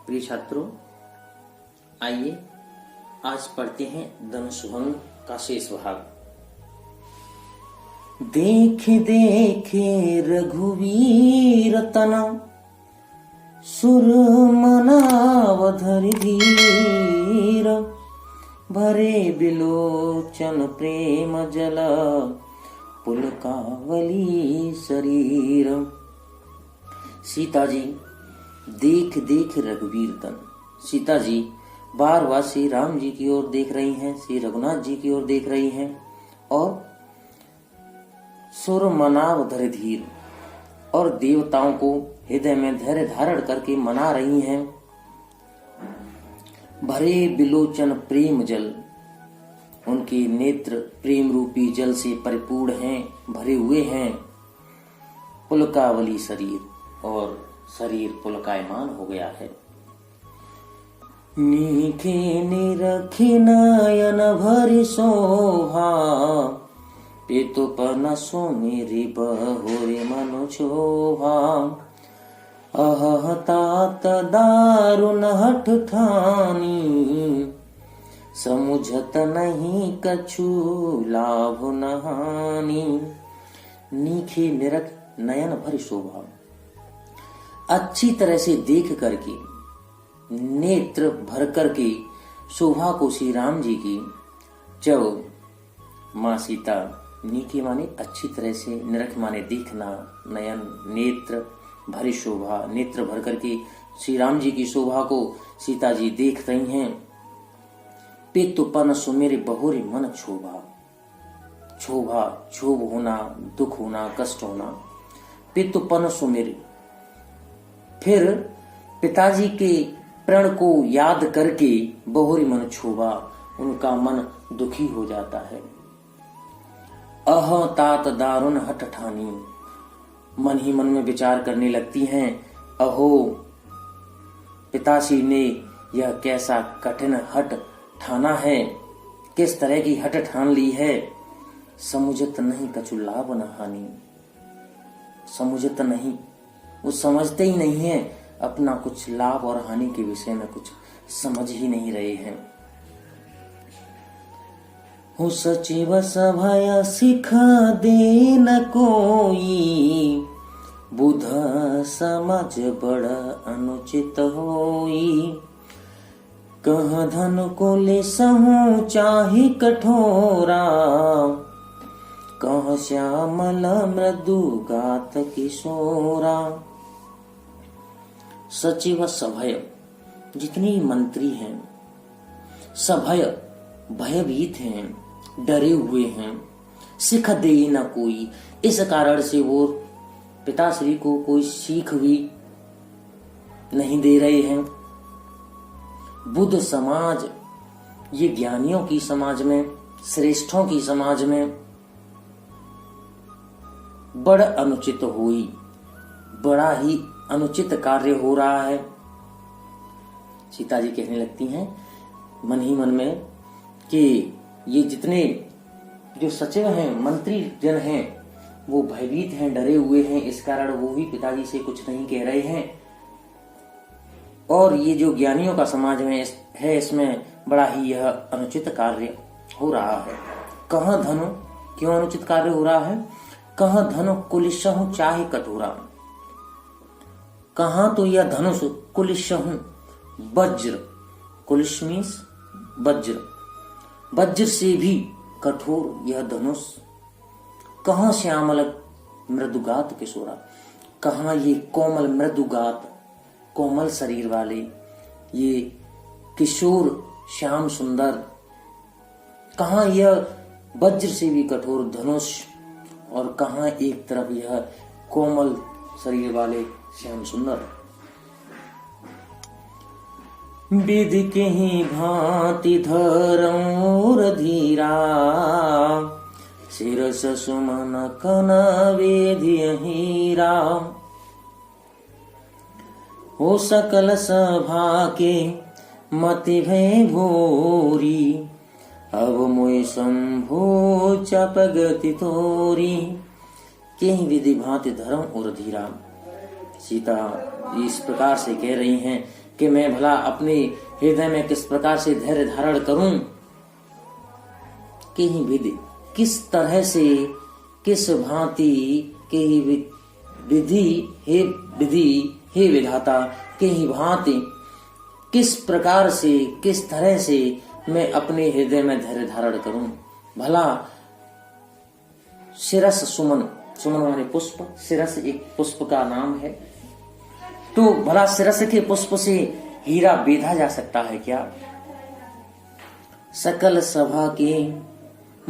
प्रिय छात्रों, आइए आज पढ़ते हैं धनुषभंग का शेष भाग। देखे देखे रघुवीर तना, सुर मनावधर धीर, भरे बिलोचन प्रेम जल, पुलकावली शरीर। सीता जी देख देख रघुवीर तन। सीता जी बार बार श्री राम जी की ओर देख रही हैं, श्री रघुनाथ जी की ओर देख रही हैं और सुर मनाव धर धीर, और देवताओं को हृदय में धैर्य धारण करके मना रही हैं। भरे बिलोचन प्रेम जल, उनके नेत्र प्रेम रूपी जल से परिपूर्ण हैं, भरे हुए हैं। पुलकावली शरीर, और शरीर पुलकायमान हो गया है। नीखे निरखी नयन भरि शोभा, पेतुपन सो मेरी बहुरे मनु शोभा। अह तात दारुण हठ ठानी, समुझत नहीं कछु लाभ न हानि। नीखे निरख नयन भरि शोभा, अच्छी तरह से देख करके, नेत्र भर करके शोभा को श्री राम जी की, जब माँ सीता, नीके माने अच्छी तरह से, निरख माने देखना, नयन नेत्र भरी शोभा, नेत्र भर करके श्री राम जी की शोभा को सीता जी देख रही हैं। पेतुपन सुमेरे बहुरे मन क्षोभा, क्षोभा क्षोभ होना, दुख होना, कष्ट होना। पेतुपन सुमेरे, फिर पिताजी के प्रण को याद करके बहुरी मन क्षोभा, उनका मन दुखी हो जाता है। अह तात दारुण हठ ठानी, मन ही मन में विचार करने लगती हैं, अहो पिताश्री ने यह कैसा कठिन हठ ठाना है, किस तरह की हठ ठान ली है। समुझत नहीं कछु लाभ न हानि, समुझत नहीं, वो समझते ही नहीं है, अपना कुछ लाभ और हानि के विषय में कुछ समझ ही नहीं रहे हैं। हो सचिव सभय सिखा दे न कोई, बुध समझ बड़ अनुचित होई। कह धन को ले सहु चाहे कठोरा, कह श्यामल मृदु गात किशोरा। सचिव सभय, जितने मंत्री हैं, सभय भयभीत हैं, डरे हुए हैं। सिख दे न कोई, इस कारण से वो पिताश्री को कोई सीख भी नहीं दे रहे हैं। बुद्ध समाज, ये ज्ञानियों की समाज में, श्रेष्ठों की समाज में बड़ अनुचित हुई, बड़ा ही अनुचित कार्य हो रहा है। सीता जी कहने लगती हैं मन ही मन में कि ये जितने जो सचिव हैं, मंत्री जन हैं, वो भयभीत हैं, डरे हुए हैं, इस कारण वो भी पिताजी से कुछ नहीं कह रहे हैं। और ये जो ज्ञानियों का समाज में है, इसमें बड़ा ही यह अनुचित कार्य हो रहा है। कहाँ धनु, क्यों अनुचित कार्य हो रहा है? कहाँ धनु कुलिशहु चाहे कठोरा, कहाँ तो यह धनुष कुलिशहु, वज्र, कुलिश मीन्स वज्र, वज्र से भी कठोर यह धनुष। कहाँ श्यामल मृदुगात किशोरा, कहाँ ये कोमल मृदुगात, कोमल शरीर वाले ये किशोर श्याम सुंदर, कहाँ यह वज्र से भी कठोर धनुष, और कहाँ एक तरफ यह कोमल शरीर वाले श्याम सुंदर। विधि के ही भांति धरौर धीरा, शिरस सुमन कन वेदिय हीरा। हो सकल सभा के मति भय भोरी, अब मोय शंभो चपगति तोरी। के ही विधि भांति धर्म और धीरा। सीता इस प्रकार से कह रही हैं कि मैं भला अपने हृदय में किस प्रकार से धैर्य धारण करूं, कि ही विधि किस तरह से, किस भांति के ही विधि हे विधाता, के ही भांति किस प्रकार से, किस तरह से मैं अपने हृदय में धैर्य धारण करूं। भला शिरस सुमन, सुमन माने पुष्प, शिरस एक पुष्प का नाम है, तो भला शिरस के पुष्प से हीरा बेधा जा सकता है क्या? सकल सभा के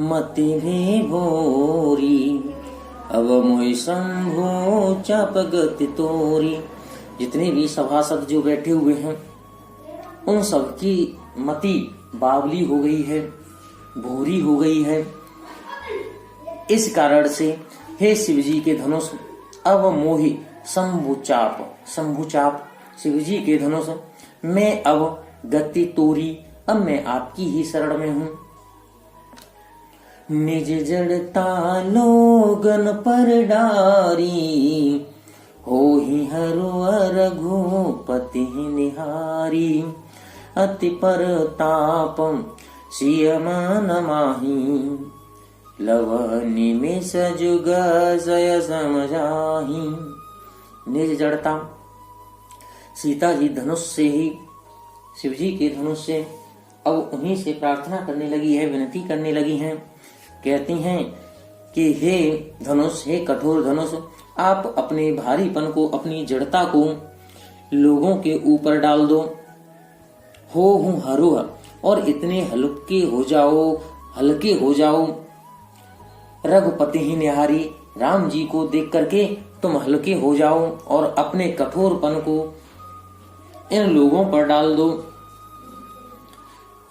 मति भी भोरी, अब मोहि शंभु चाप गति तोरी। जितने भी सभासद जो बैठे हुए हैं उन सब की मति बावली हो गई है, भूरी हो गई है। इस कारण से हे शिव जी के धनुष, अब मोहि शंभु चाप, शिव जी के धनुष मैं अब गति तोरी, अब मैं आपकी ही शरण में हूँ। निज जड़ता लोगन पर डारी, होहि हरो रघुपति निहारी। अति परतापम सिय मन माही, लव निमिष जुग जय समझाही। निज जड़ता, सीता जी धनुष से ही, शिव जी के धनुष से अब उन्हीं से प्रार्थना करने लगी है, विनती करने लगी हैं। कहती हैं कि हे धनुष, हे कठोर धनुष, आप अपने भारीपन को, अपनी जड़ता को लोगों के ऊपर डाल दो। हो हूं हरुह, और इतने हल्के हो जाओ। रघुपति ही निहारी, राम जी को देख करके तुम हल्के हो जाओ और अपने कठोरपन को इन लोगों पर डाल दो।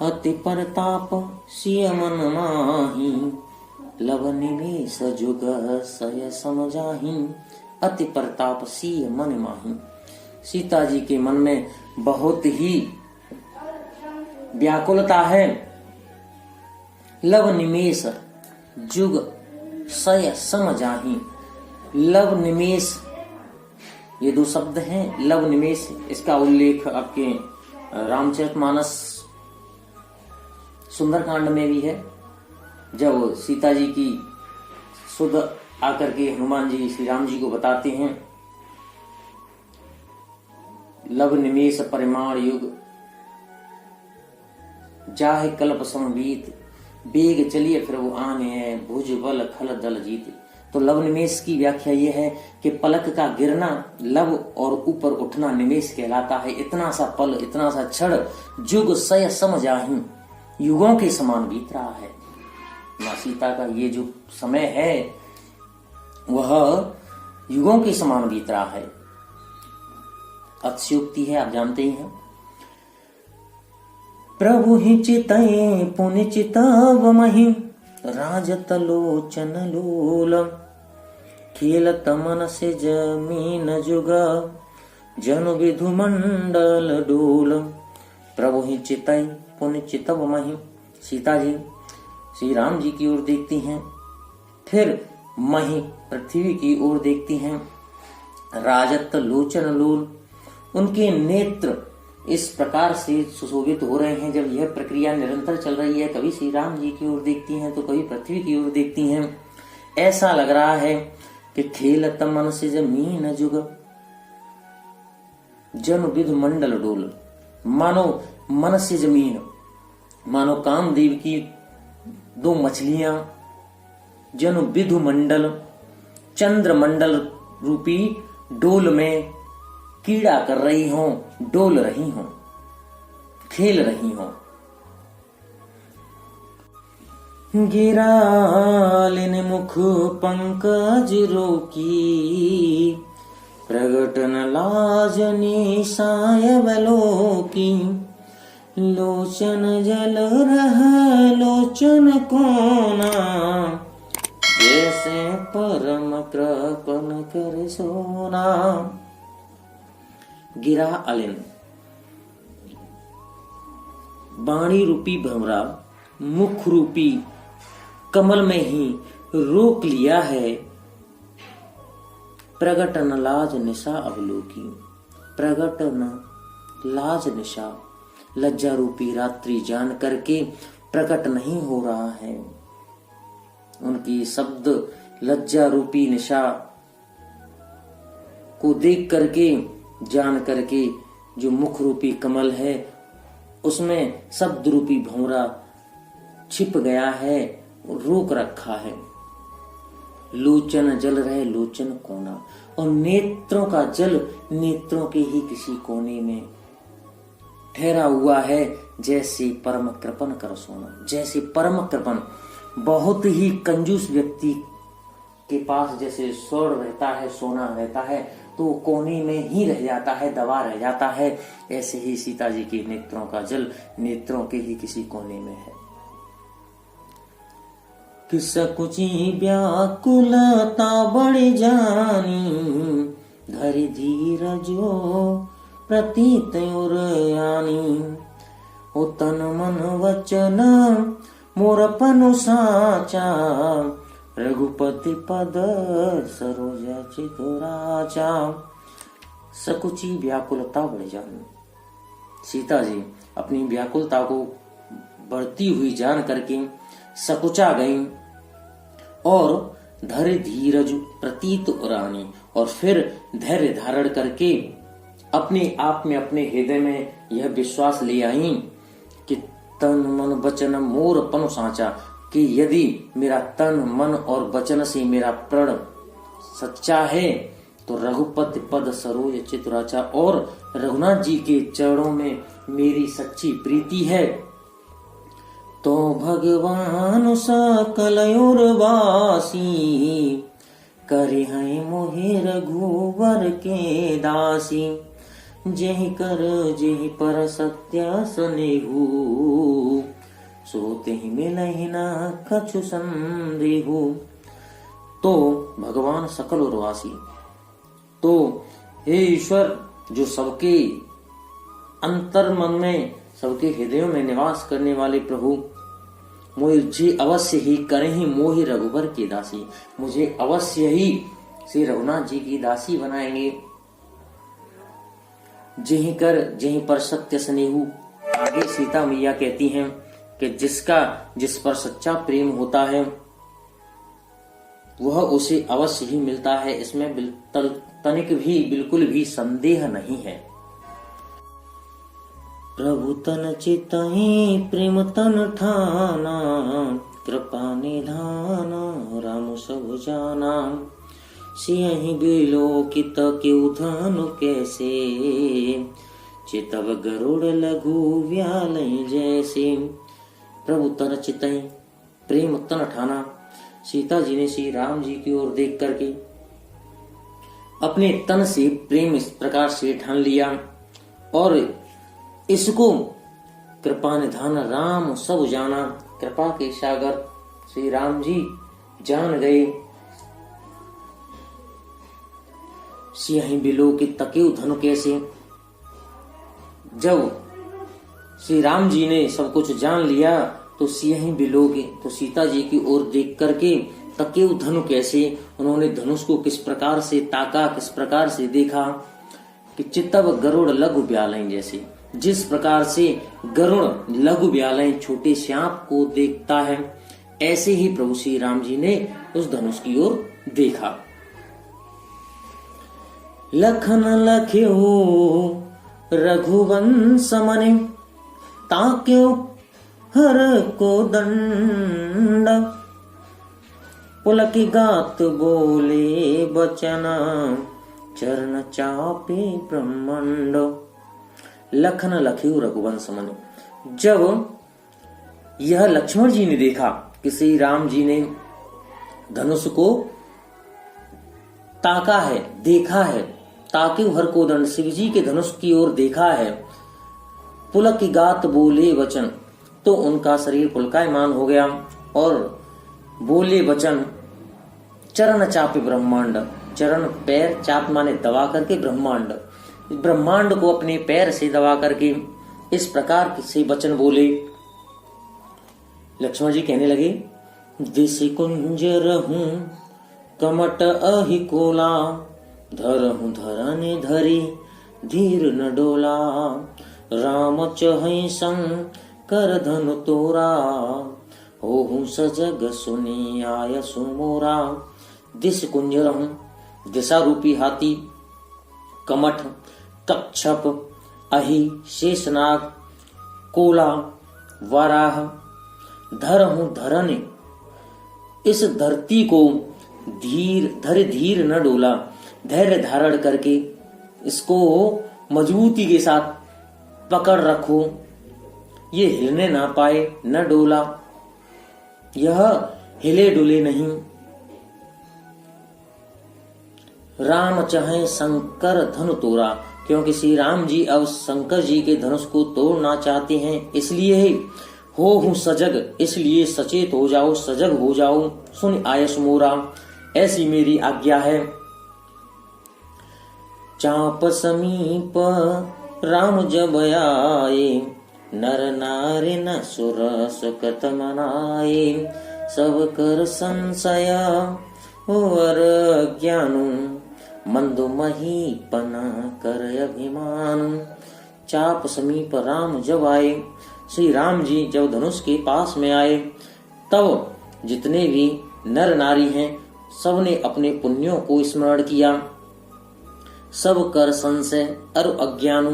अति परताप सिय मन माही, लव निमेष जुग सय समझाही। अति प्रताप सिय मन माही, सीता जी के मन में बहुत ही व्याकुलता है। लव निमेष जुग सय समझाही, लव निमेष ये दो शब्द हैं। लव निमेष, इसका उल्लेख आपके रामचरितमानस सुंदरकांड में भी है, जब सीता जी की सुध आकर के हनुमान जी श्री राम जी को बताते हैं, लव निमेष परिमाण युग, जाहे कल्प समबीत, बेग चलिए फिर वो आने, भुज बल खल दल जीत। तो लव निमेष की व्याख्या ये है कि पलक का गिरना, लव और ऊपर उठना निमेष कहलाता है। इतना सा पल, इतना सा क्षण, जुग सय समझाही, युगों के समान बीत रहा है। माँ सीता का ये जो समय है वह युगों के समान बीत रहा है। अतिशयोक्ति है, आप जानते ही हैं। प्रभु ही चितये पुनि चितव महि, राजत लोचन लोल। खेलत मन से जमीन जुग, जनु विधु मंडल डोल। प्रभु ही चितये पुनि चितव महि, सीता जी श्री राम जी की ओर देखती हैं, फिर मही पृथ्वी की ओर देखती हैं। राजत लोचन लोल, उनके नेत्र इस प्रकार से सुशोभित हो रहे हैं। जब यह प्रक्रिया निरंतर चल रही है, कभी श्री राम जी की ओर देखती हैं तो कभी पृथ्वी की ओर देखती हैं। ऐसा लग रहा है कि खेलत मन से जमीन जुग, जन विधु मंडल डोल। मानो मन से जमीन, मानो कामदेव की दो मछलियां जन विधु मंडल, चंद्र मंडल रूपी डोल में कीड़ा कर रही हों, डोल रही हों, खेल रही हों। गिरालिन मुख पंकज रोकी, प्रगटन लाजनी सायवलोकी। लोचन जल रह लोचन कोना, जैसे परम कृपन कर सोना। गिरा अलिन, बाणी रूपी भंवरा मुख रूपी कमल में ही रोक लिया है। प्रगटन लाज निशा अवलोकी, प्रगटन लाज निशा, लज्जा रूपी रात्रि जान करके प्रकट नहीं हो रहा है। उनकी शब्द लज्जा रूपी निशा को देख करके, जान करके, जो मुख रूपी कमल है उसमें शब्द रूपी भंवरा छिप गया है, रोक रखा है। लोचन जल रहे लोचन कोना, और नेत्रों का जल नेत्रों के ही किसी कोने में ठहरा हुआ है, जैसे परम कृपण कर सोना। जैसे परम कृपण, बहुत ही कंजूस व्यक्ति के पास जैसे स्वर्ण रहता है, सोना रहता है, तो कोने में ही रह जाता है, दबा रह जाता है। ऐसे ही सीता जी के नेत्रों का जल नेत्रों के ही किसी कोने में है। कि सकुची व्याकुलता बढ़ जानी, धरि धीरजो प्रतीत उरयानी। ओ तन मन वचन मोरपनु साचा, रघुपति पद सरोज चितुराचा। सकुची व्याकुलता बढ़ जानी, सीता जी अपनी व्याकुलता को बढ़ती हुई जान करके सकुचा गई, और धैर्य धीरज प्रतीत उरानी, और फिर धैर्य धारण करके अपने आप में, अपने हृदय में यह विश्वास ले आई कि तन मन वचन मोर पनु साचा, कि यदि मेरा तन मन और वचन से मेरा प्रण सच्चा है तो रघुपति पद सरोज चितुराचा, और रघुनाथ जी के चरणों में मेरी सच्ची प्रीति है, तो भगवान सकल उर्वासी, करे हैं मोहि रघुवर के दासी। जेहि कर जेहि पर सत्य स्नेहु, सोते ही मिलहि ना कछु संदेहु। तो भगवान सकल उर्वासी, तो हे ईश्वर जो सबके अंतर मन में, सबके हृदयों में निवास करने वाले प्रभु, मुझे अवश्य ही करें ही मोहि रघुवर की दासी, मुझे अवश्य ही श्री रघुनाथ जी की दासी बनाएंगे। जेहि कर जेहि पर सत्य स्नेहु, आगे सीता मैया कहती हैं कि जिस पर सच्चा प्रेम होता है वह उसे अवश्य ही मिलता है, इसमें तनिक भी बिल्कुल भी संदेह नहीं है। प्रभु तन चितहि प्रेम तन ठाना, कृपा निधान राम सब जाना। सियहि बिलोकित क्यों धनु कैसे, चितव गरुड़ लघु व्यालय जैसे। प्रभु तन चितहि प्रेम तन ठाना, सीता जी ने श्री राम जी की ओर देख करके अपने तन से प्रेम इस प्रकार से ठान लिया, और इसको कृपा निधान राम सब जाना, कृपा के सागर श्री राम जी जान गए। सियहि बिलोकित तकेउ धनु कैसे, जब श्री राम जी ने सब कुछ जान लिया तो सियहि बिलोकित, तो सीता जी की ओर देख करके तकेउ धनु कैसे, उन्होंने धनुष को किस प्रकार से ताका, किस प्रकार से देखा कि चितव गरुड़ लघु व्यालय जैसे, जिस प्रकार से गरुड़ लघु व्यालय छोटे सांप को देखता है, ऐसे ही प्रभु श्री राम जी ने उस धनुष की ओर देखा। लखन लख्यो रघुवंश मने, ताक्यो हर को दंड। पुलक गात बोले बचना, चरण चापे ब्रह्मांड। लखन लख्यो रघुवंश मने, जब यह लक्ष्मण जी ने देखा कि श्री राम जी ने धनुष को ताका है, देखा है, ताकि हर को दंड, शिव जी के धनुष की ओर देखा है। पुलक गात बोले वचन, तो उनका शरीर पुलकायमान हो गया और बोले वचन। चरण चापे ब्रह्मांड, चरण पैर, चाप माने दबा करके, ब्रह्मांड, ब्रह्मांड को अपने पैर से दबा करके इस प्रकार से वचन बोले। लक्ष्मण जी कहने लगे, दिस कुंजर हूं कमट अहि कोला, धरहूं धरने धरी धीर न डोला। राम चहै शंकर धनु तोरा, होहु सजग सुनी आय सुमोरा। दिश कुंजरम, दिशा रूपी हाथी, कमठ, कच्छप, अहि, शेषनाग, कोला, वराह, धर हूं धरन। इस धरती को धीर न डोला, धैर्य धारण करके इसको मजबूती के साथ पकड़ रखो, ये हिलने ना पाए, न डोला, यह हिले डुले नहीं। राम चाहे शंकर धनु तोड़ा, क्योंकि श्री राम जी अब शंकर जी के धनुष को तोड़ना चाहते हैं, इसलिए हो हूं सजग, इसलिए सचेत हो जाओ, सजग हो जाओ। सुन आयस मोरा, ऐसी मेरी आज्ञा है। चाप समीप राम जब आए, नर नारी न सुरस कत मनाए। सब कर संशय और ज्ञानु, मंदो महीपन कर अभिमान। चाप समीप राम जब आए, श्री राम जी जब धनुष के पास में आए, तब जितने भी नर नारी हैं सबने अपने पुण्यों को स्मरण किया। सब कर संशय और अज्ञान,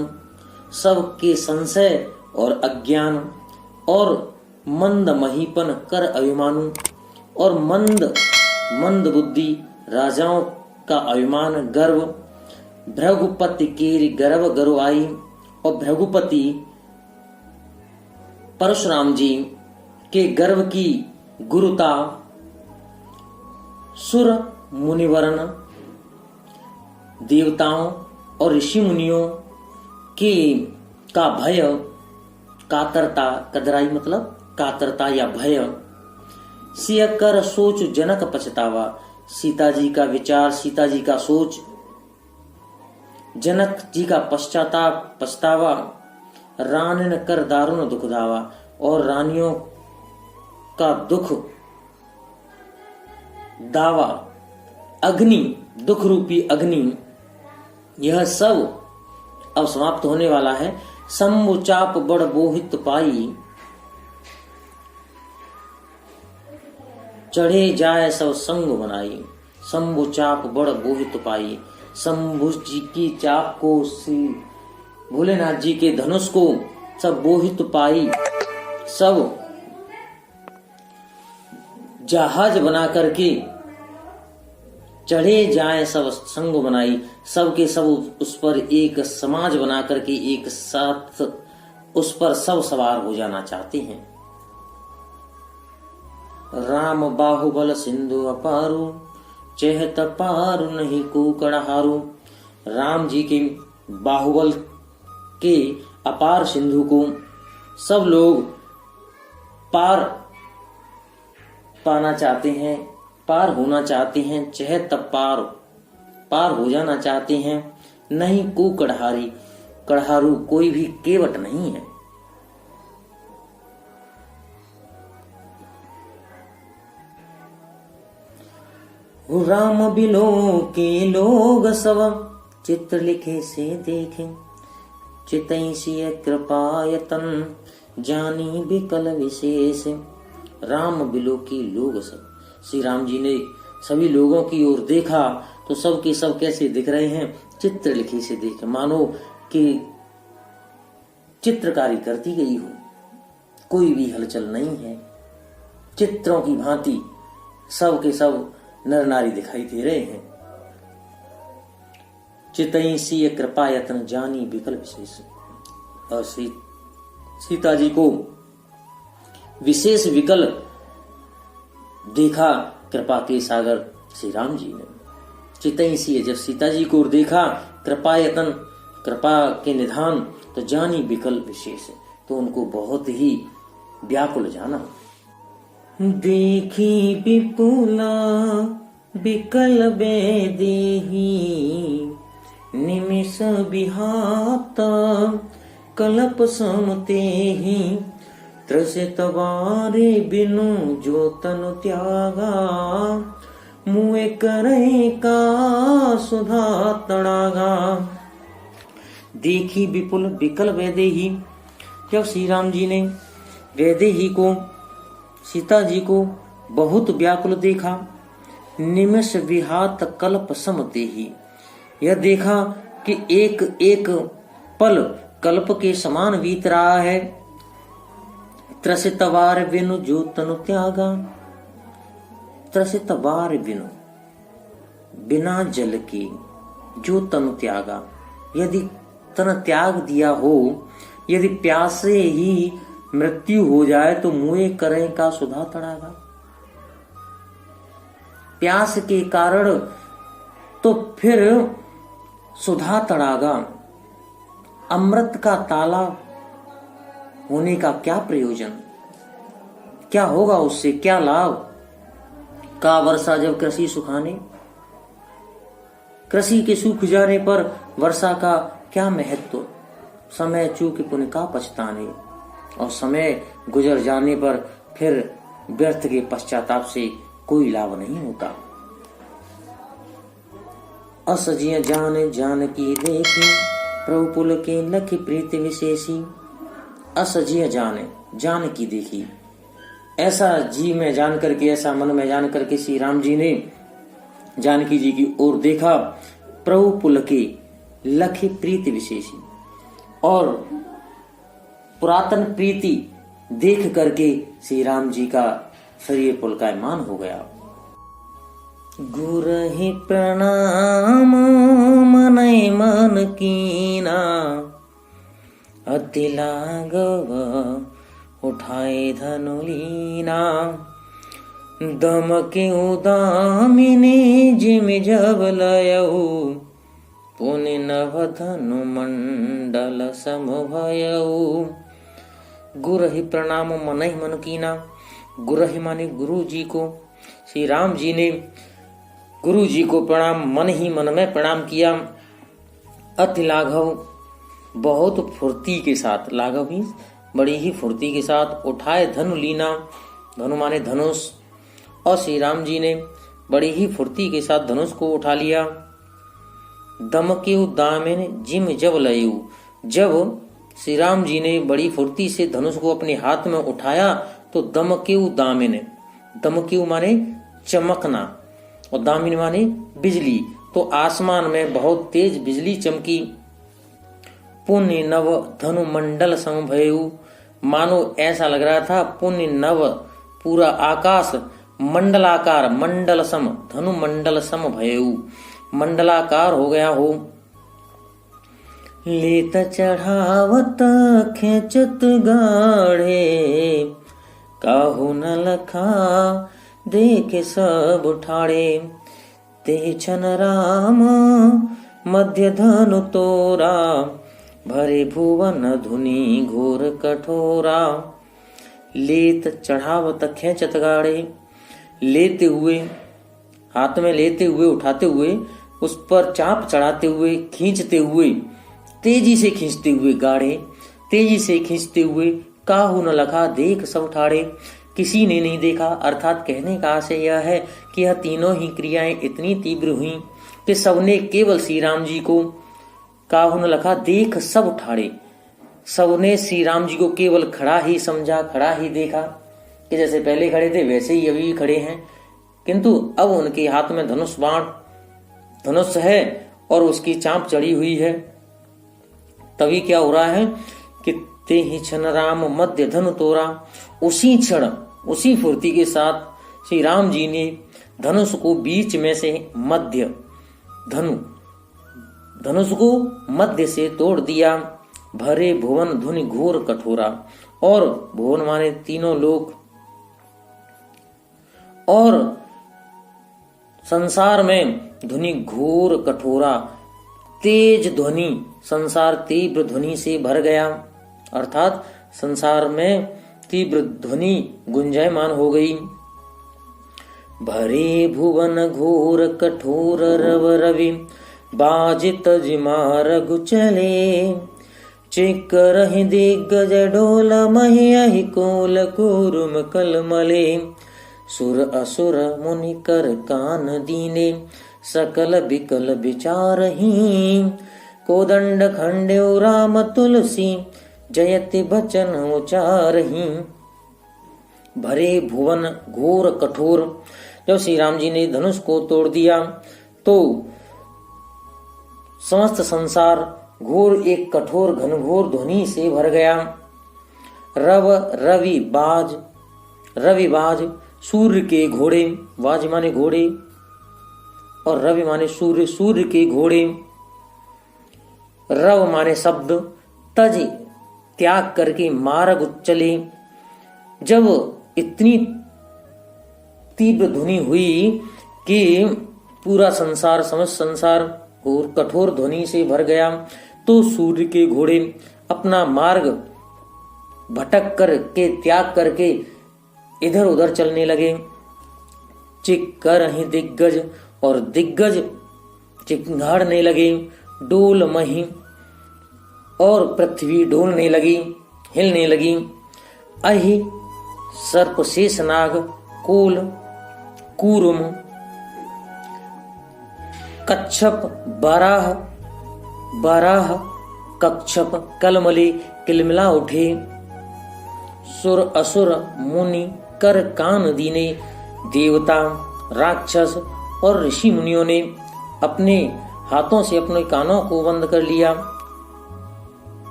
सबके संशय और अज्ञान, और मंद महीपन कर अभिमानु, और मंद बुद्धि राजाओं का अभिमान गर्व। भृगुपति के गर्व गर्व आई, और भृगुपति परशुराम जी के गर्व की गुरुता, सुर मुनिवरन देवताओं और ऋषि मुनियों के का भय, कातरता, कदराई मतलब कातरता या भय। सिय कर सोच जनक पछतावा, सीता जी का विचार, सीता जी का सोच, जनक जी का पश्चाताप, पछतावा। रानिन कर दारुण दुख दावा, और रानियों का दुख दावा, अग्नि, दुख रूपी अग्नि, यह सब अब समाप्त होने वाला है। शंभु चाप बड़ बोहित पाई, चढ़े जाए सब संग बनाई। शंभु चाप बड़ बोहित पाई, शंभु जी की चाप को, श्री भोलेनाथ जी के धनुष को सब बोहित पाई, सब जहाज बना करके चढ़े जाए सब संग बनाई। सब के सब उस पर एक समाज बना करके एक साथ उस पर सब सवार हो जाना चाहते हैं। राम बाहुबल सिंधु अपारू, चहत पारू नहीं कुकड़ हारू। राम जी के बाहुबल के अपार सिंधु को सब लोग पार पाना चाहते हैं, पार होना चाहते हैं, चहत पार हो जाना चाहते हैं। नहीं को कढ़ारी, कढ़ारू कोई भी केवट नहीं है। राम बिलो के लोग सब, चित्र लिखे से देखें। चितई सिय कृपायतन, जानी विकल विशेष। राम बिलो की लोग सब, श्री राम जी ने सभी लोगों की ओर देखा तो सब के सब कैसे दिख रहे हैं, चित्र लिखी से देखे, मानो कि चित्रकारी करती गई हो, कोई भी हलचल नहीं है। चित्रों की भांति सब के सब नर नारी दिखाई दे रहे हैं। चितई सिय कृपायतन, जानी विकल विशेष। और सीता जी को विशेष विकल देखा कृपा के सागर श्री राम जी ने। चितई सिय, जब सीता जी को देखा, कृपायतन, कृपा के निधान, तो जानी विकल विशेष, तो उनको बहुत ही व्याकुल जाना। देखी विपुला विकल बेदेही, निमिष विहात कलप समतेहि। त्रसित बारे बिनु जो तनु त्यागा, मुए करे का सुधा तड़ागा। देखी विपुल विकल वैदेही। जब श्री राम जी ने वैदेही को, सीता जी को बहुत व्याकुल देखा, निमिष विहात कल्प सम देही, यह देखा कि एक एक पल कल्प के समान बीत रहा है। त्रसित वार बिनु जो तनु त्यागा, त्रसित वार बिनु, बिना जल के जो तनु त्यागा, यदि तन त्याग दिया हो, यदि प्यास से ही मृत्यु हो जाए तो मुए करें का सुधा तड़ागा। प्यास के कारण तो फिर सुधा तड़ागा, अमृत का तालाब होने का क्या प्रयोजन, क्या होगा उससे, क्या लाभ। का वर्षा जब कृषि सुखाने, कृषि के सूख जाने पर वर्षा का क्या महत्व, समय चूक पुण्य का पछताने, और समय गुजर जाने पर फिर व्यर्थ के पश्चाताप से कोई लाभ नहीं होता। असजिय जान जान की देखी, प्रभु पुल के लख प्रीति विशेषी। असजिय जाने, जान की देखी, ऐसा जी में जान करके, ऐसा मन में जान करके श्री राम जी ने जानकी जी की ओर देखा। प्रभु पुल के लख प्रीति विशेषी, और पुरातन प्रीति देख करके श्री राम जी का शरीर पुलकायमान हो गया। गुरहि प्रणाम मनय मन कीना, अति लागव उठाए धनुलीना। दमके उदामिनी जिम जब लयऊ, पुनि नभ धनु मंडल समभयऊ। गुरहि प्रणाम मनहि मन कीना, गुरहि माने गुरु जी को। श्री राम जी ने गुरु जी को प्रणाम, मन ही मन में प्रणाम किया। अति लाघव, बहुत फुर्ती के साथ, लाघव ही बड़ी ही फुर्ती के साथ। उठाए धनु लीना, धनु माने धनुष, और श्री राम जी ने बड़ी ही फुर्ती के साथ धनुष को उठा लिया। दमके दामिन जिम जब लयू, जब श्री राम जी ने बड़ी फुर्ती से धनुष को अपने हाथ में उठाया तो दमके दामिन, दमके माने चमकना, और दामिन माने बिजली, तो आसमान में बहुत तेज बिजली चमकी। पुण्य नव धनु मंडल समभयऊ, मानो ऐसा लग रहा था पुण्य नव, पूरा आकाश मंडलाकार, मंडल सम, धनु मंडल सम भयऊ, मंडलाकार हो गया हो। लेत चढ़ावत खेचत गाढ़े, काहू न लखा देखे सब उठाड़े। ते छन राम मध्य धनु तोरा, भरे भुवन धुनि घोर कठोरा। लेत चढ़ावत खेचत गाड़े, लेते हुए, हाथ में लेते हुए, उठाते हुए, उस पर चाप चढ़ाते हुए, खींचते हुए, तेजी से खींचते हुए गाड़े, तेजी से खींचते हुए, काहू न लखा देख सब ठाड़े, किसी ने नहीं देखा। अर्थात कहने का आशय यह है कि यह तीनों ही क्रियाएं इतनी तीव्र हुई कि सबने केवल श्री राम जी को, काहू न लखा देख सब ठाड़े, सबने श्री राम जी को केवल खड़ा ही समझा, खड़ा ही देखा, कि जैसे पहले खड़े थे वैसे ही अभी भी खड़े हैं, किंतु अब उनके हाथ में धनुष बाण, धनुष है और उसकी चांप चढ़ी हुई है। तभी क्या हो रहा है कि ते ही क्षण राम मध्य धनु तोरा, उसी क्षण, उसी फुर्ती के साथ श्री राम जी ने धनुष को बीच में से मध्य, धनुष को मध्य से तोड़ दिया। भरे भुवन धुनि घोर कठोरा, और भुवन माने तीनों लोक, और संसार में ध्वनि घोर कठोरा, तेज ध्वनि, संसार तीव्र ध्वनि से भर गया। अर्थात संसार में तीव्र ध्वनि गुंजायमान हो गई। भरे भुवन घोर कठोर रव रवि, बाजित जिमार गुचले। चिकर दिग्गज डोल महि कोल कुरुम कलमले। सुर असुर मुनि कर कान दीने, सकल बिकल विचारही। कोदंड खंड्यो राम तुलसी जयति बचन उचारहि। भरे भुवन घोर कठोर। जब श्री राम जी ने धनुष को तोड़ दिया तो समस्त संसार घोर एक कठोर घनघोर ध्वनि से भर गया। रवि बाज सूर्य के घोड़े, बाज माने घोड़े और रवि माने सूर्य, सूर्य के घोड़े, रव माने शब्द, तज त्याग करके मार्ग चले। जब इतनी तीव्र ध्वनि हुई कि पूरा संसार, समस्त संसार और कठोर ध्वनि से भर गया, तो सूर्य के घोड़े अपना मार्ग भटक कर के त्याग करके इधर उधर चलने लगे। चिक्कर ही दिग्गज, और दिग्गज चिंगाड़ने लगे। डोल मही, और पृथ्वी डोलने लगी, हिलने लगी। अहि सर्प शेषनाग कोल कूर्म कच्छप बाराह कच्छप कलमले किलमिला उठे। सुर असुर मुनि कर कान दीने। देवता, राक्षस और ऋषि मुनियों ने अपने हाथों से अपने कानों को बंद कर लिया।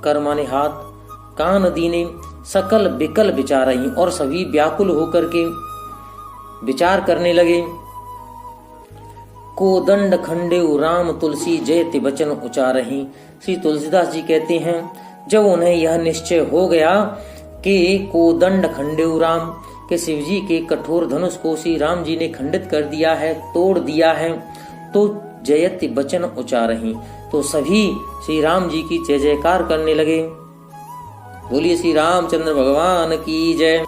कर माने हाथ, कान दीने सकल विकल विचारहि, और सभी व्याकुल होकर के विचार करने लगे। कोदंड खंडेउ राम तुलसी जयति वचन उचारहि। श्री तुलसीदास जी कहते हैं, जब उन्हें यह निश्चय हो गया कि कोदंड खंडेउ राम, के शिव जी के कठोर धनुष को श्री राम जी ने खंडित कर दिया है, तोड़ दिया है, तो जयति वचन उचारहि, तो सभी श्री राम जी की जय जयकार करने लगे। बोलिए श्री रामचंद्र भगवान की जय।